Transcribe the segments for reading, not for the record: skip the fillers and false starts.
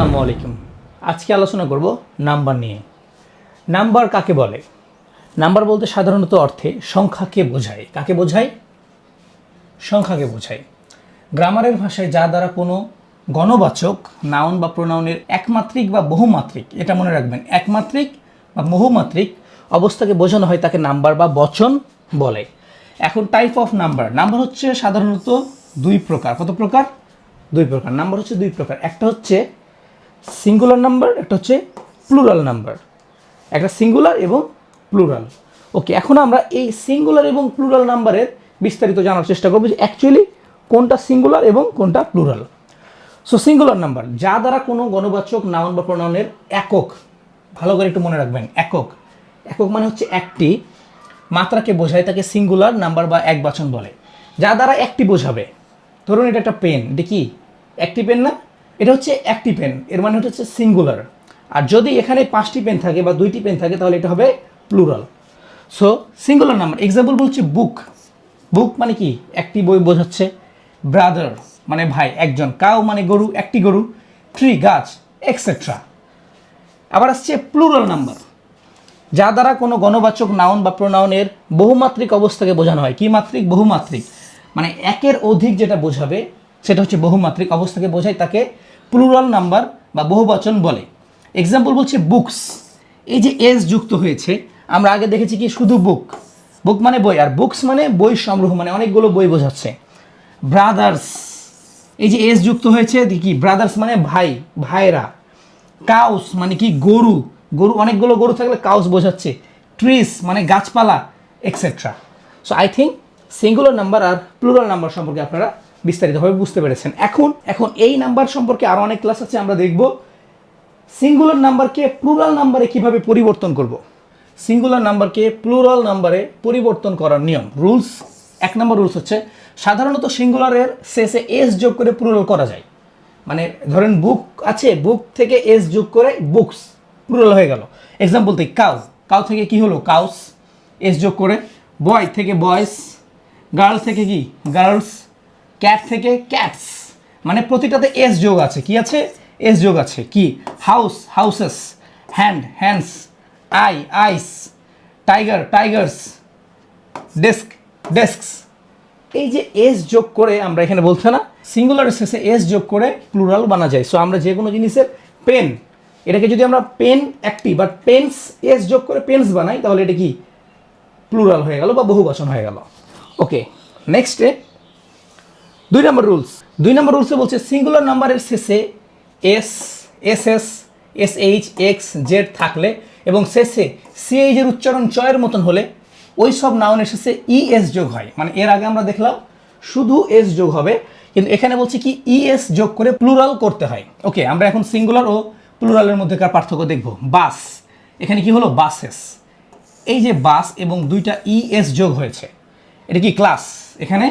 আসসালামু আলাইকুম। আজকে আলোচনা করব নাম্বার নিয়ে। নাম্বার কাকে বলে? নাম্বার বলতে সাধারণত অর্থে সংখ্যাকে বোঝায়। কাকে বোঝায়? সংখ্যাকে বোঝায়। গ্রামারের ভাষায় যা দ্বারা কোনো গণবাচক নাউন বা প্রোনাউনের একমাত্রিক বা বহুমাত্রিক, এটা মনে রাখবেন, একমাত্রিক বা বহুমাত্রিক অবস্থাকে বোঝানো হয় তাকে নাম্বার বা বচন বলে। এখন টাইপ অফ নাম্বার। নাম্বার হচ্ছে সাধারণত দুই প্রকার। কত প্রকার? দুই প্রকার। নাম্বার হচ্ছে দুই প্রকার। একটা হচ্ছে সিঙ্গুলার নাম্বার, একটা হচ্ছে প্লুরাল নাম্বার। একটা সিঙ্গুলার এবং প্লুরাল। ওকে, এখন আমরা এই সিঙ্গুলার এবং প্লুরাল নাম্বারের বিস্তারিত জানার চেষ্টা করবো যে অ্যাকচুয়ালি কোনটা সিঙ্গুলার এবং কোনটা প্লুরাল। সো সিঙ্গুলার নাম্বার যা দ্বারা কোনো গণবাচক নাউন বা প্রোনাউনের একক, ভালো করে একটু মনে রাখবেন, একক। একক মানে হচ্ছে একটি মাত্রাকে বোঝায়, তাকে সিঙ্গুলার নাম্বার বা একবচন বলে। যা দ্বারা একটি বোঝাবে, ধরুন এটা একটা পেন, এটা কি একটি পেন না? এটা হচ্ছে একটি পেন, এর মানে হচ্ছে সিঙ্গুলার। আর যদি এখানে 5টি পেন থাকে বা 2টি পেন থাকে তাহলে এটা হবে plural. So singular number example বলছি বুক। বুক মানে কি? একটি বই বোঝাচ্ছে। ব্রাদার মানে ভাই, একজন। কাউ মানে গরু, একটি গরু। ট্রি গাছ, এক্সেট্রা। আবার আসছে প্লুরাল নাম্বার যা দ্বারা কোনো গণবাচক নাউন বা প্রোনাউনের বহুমাত্রিক অবস্থাকে বোঝানো হয়। কি মাত্রিক? বহুমাত্রিক। মানে একের অধিক যেটা বোঝাবে সেটা হচ্ছে বহুমাত্রিক অবস্থাকে বোঝায়, তাকে প্লুরাল নাম্বার বা বহুবচন বলে। এক্সাম্পল বলছে বুকস। এই যে এস যুক্ত হয়েছে, আমরা আগে দেখেছি কি শুধু বুক। বুক মানে বই, আর বুকস মানে বই সংগ্রহ, মানে অনেকগুলো বই বোঝাচ্ছে। ব্রাদার্স, এই যে এস যুক্ত হয়েছে কি, ব্রাদার্স মানে ভাই, ভাইরা। কাউস মানে কি? গরু, গরু, অনেকগুলো গরু থাকলে কাউস বোঝাচ্ছে। ট্রিস মানে গাছপালা, etcetera. So I think singular number আর প্লুরাল নাম্বার সম্পর্কে আপনারা বিস্তারিতভাবে বুঝতে পেরেছেন। এখন এই নাম্বার সম্পর্কে আরও অনেক ক্লাস আছে, আমরা দেখব সিঙ্গুলার নাম্বারকে প্লুরাল নাম্বারে কিভাবে পরিবর্তন করব। সিঙ্গুলার নাম্বারকে প্লুরাল নাম্বারে পরিবর্তন করার নিয়ম, রুলস। 1 নম্বর রুলস হচ্ছে সাধারণত সিঙ্গুলারের শেষে এস যোগ করে প্লুরাল করা যায়। মানে ধরেন বুক আছে, বুক থেকে এস যোগ করে বুকস, প্লুরাল হয়ে গেল। এক্সাম্পল থেকে কাউ, কাউ থেকে কি হলো? কাউস, এস যোগ করে। বয় থেকে বয়েস, গার্ল থেকে কি? গার্লস, ক্যাট থেকে ক্যাটস। মানে প্রতিটাতে এস যোগ আছে। কি আছে? এস যোগ আছে। কি? House, houses. Hand, hands. Eye, eyes. Tiger, tigers. Desk, desks. এই যে এস যোগ করে আমরা এখানে বলছে না, সিঙ্গুলারের শেষে এস যোগ করে প্লুরাল বানা যায়। সো আমরা যে কোনো জিনিসের পেন, এটাকে যদি আমরা পেন একটি বা পেন্স এস যোগ করে পেন্স বানাই তাহলে এটা কি? প্লুরাল হয়ে গেল বা বহুবচন হয়ে গেল। ওকে, নেক্সটে 2 নম্বর রুলস। 2 নম্বর রুলসে বলছে সিঙ্গুলার নাম্বারের শেষে S, S S, S H, x, Z থাকলে এবং শেষে সিএইচ এর উচ্চারণ চয়ের মতন হলে ওই সব নাউনের শেষে ইএস যোগ হয়। মানে এর আগে আমরা দেখলাম শুধু এস যোগ হবে, কিন্তু এখানে বলছি কি ইএস যোগ করে প্লুরাল করতে হয়। ওকে, আমরা এখন সিঙ্গুলার ও প্লুরালের মধ্যেকার পার্থক্য দেখব। বাস, এখানে কি হলো? বাসেস। এই যে বাস এবং 2টা ইএস যোগ হয়েছে, এটা কি? ক্লাস। এখানে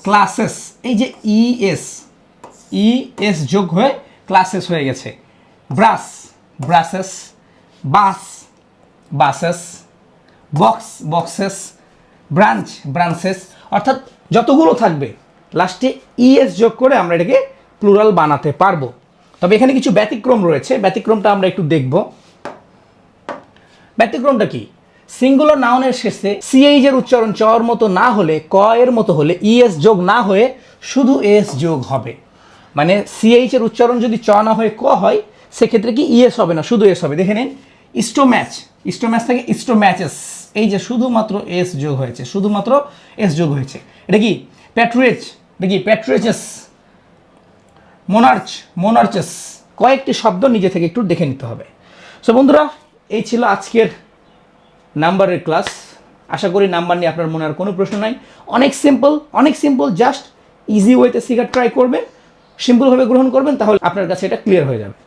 ক্লাসেস, এই যে ইএস, ইএস যোগ হয়ে ক্লাসেস হয়ে গেছে। Brush, brushes. Bus, buses. Box, boxes. Branch, branches. অর্থাৎ যতগুলো থাকবে লাস্টে ইএস যোগ করে আমরা এটাকে প্লুরাল বানাতে পারবো। তবে এখানে কিছু ব্যতিক্রম রয়েছে, ব্যতিক্রমটা আমরা একটু দেখব। ব্যতিক্রমটা কি? সিঙ্গুলার নাউনের শেষে সিএইচ এর উচ্চারণ চর মতো না হলে, ক এর মতো হলে ইএস যোগ না হয়ে শুধু এস যোগ হবে। মানে সিএইচ এর উচ্চারণ যদি চ না হয়ে ক হয় সেক্ষেত্রে কি ইএস হবে না, শুধু এস হবে। দেখে নিন, স্টোম্যাচ, স্টোম্যাচ থেকে স্টোম্যাচেস। এই যে শুধুমাত্র এস যোগ হয়েছে, শুধুমাত্র এস যোগ হয়েছে। এটা কি? প্যাট্রিয়েজ, এটা কি? প্যাট্রিয়েচেস। মোনার্চ, মোনার্চেস। কয়েকটি শব্দ নিজে থেকে একটু দেখে নিতে হবে। সো বন্ধুরা, এই ছিল আজকের নাম্বারের ক্লাস। আশা করি নাম্বার নিয়ে আপনার মনে আর কোনো প্রশ্ন নাই। অনেক সিম্পল, অনেক সিম্পল। জাস্ট ইজি ওয়েতে শেখার ট্রাই করবেন, সিম্পলভাবে গ্রহণ করবেন, তাহলে আপনার কাছে এটা ক্লিয়ার হয়ে যাবে।